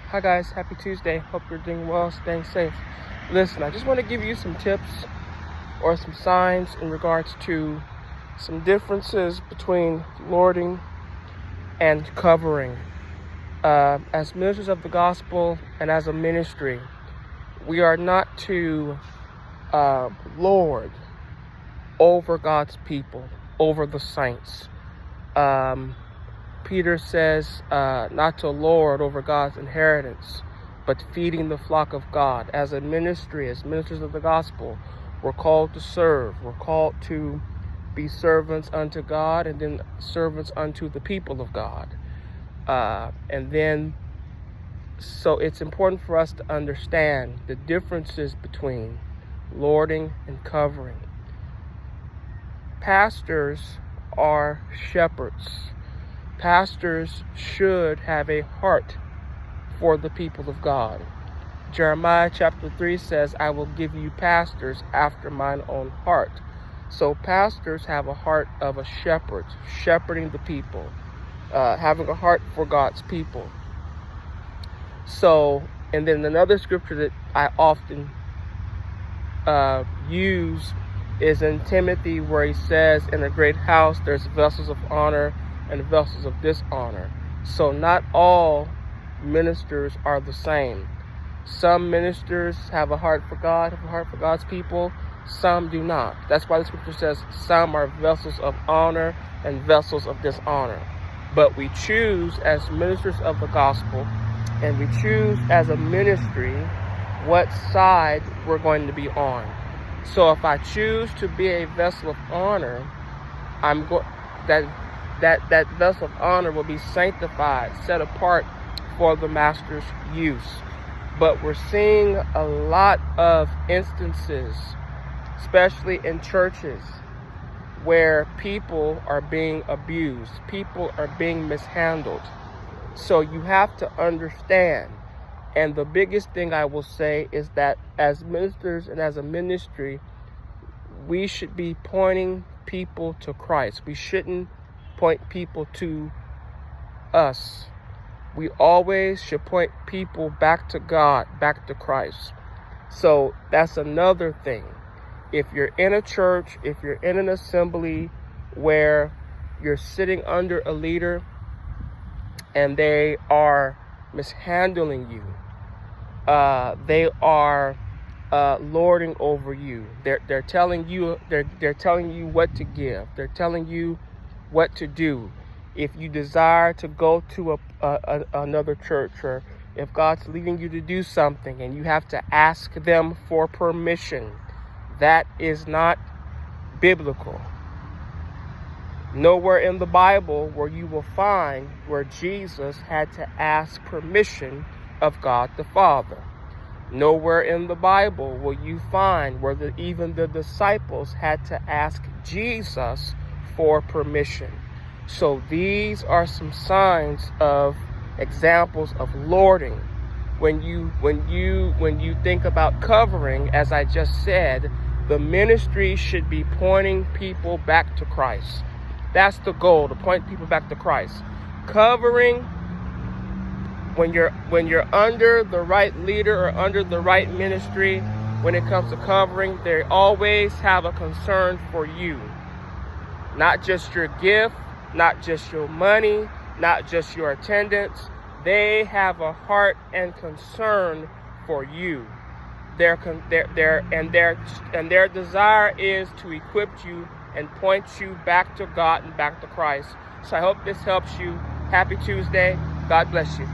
Hi guys, happy Tuesday. Hope you're doing well, staying safe. Listen, I just want to give you some tips or some signs in regards to some differences between lording and covering. As ministers of the gospel and as a ministry, we are not to lord over God's people, over the saints. Peter says not to lord over God's inheritance, but feeding the flock of God. As a ministry, as ministers of the gospel, we're called to serve. We're called to be servants unto God and then servants unto the people of God. So it's important for us to understand the differences between lording and covering. Pastors are shepherds. Pastors should have a heart for the people of God. Jeremiah chapter 3 says, I will give you pastors after mine own heart. So pastors have a heart of a shepherd, shepherding the people, having a heart for God's people. So, and then another scripture that I often use is in Timothy, where he says, in a great house there's vessels of honor and vessels of dishonor. So not all ministers are the same. Some ministers have a heart for God, have a heart for God's people. Some do not. That's why the scripture says some are vessels of honor and vessels of dishonor. But we choose as ministers of the gospel, and we choose as a ministry what side we're going to be on. So if I choose to be a vessel of honor, that vessel of honor will be sanctified, set apart for the master's use. But we're seeing a lot of instances, especially in churches, where people are being abused, people are being mishandled. So you have to understand. And the biggest thing I will say is that as ministers and as a ministry, we should be pointing people to Christ. We shouldn't point people to us. We always should point people back to God, back to Christ. So that's another thing. If you're in a church, if you're in an assembly where you're sitting under a leader and they are mishandling you, they are lording over you. They're telling you what to give. They're telling you what to do. If you desire to go to another church, or if God's leading you to do something and you have to ask them for permission, that is not biblical. Nowhere in the Bible where you will find where Jesus had to ask permission of God the Father. Nowhere in the Bible will you find where even the disciples had to ask Jesus for permission. So these are some signs of examples of lording. When you think about covering, as I just said, the ministry should be pointing people back to Christ. That's the goal, to point people back to Christ. Covering, when you're under the right leader or under the right ministry, when it comes to covering, they always have a concern for you. Not just your gift, not just your money, not just your attendance. They have a heart and concern for you. Their desire is to equip you and point you back to God and back to Christ. So I hope this helps you. Happy Tuesday. God bless you.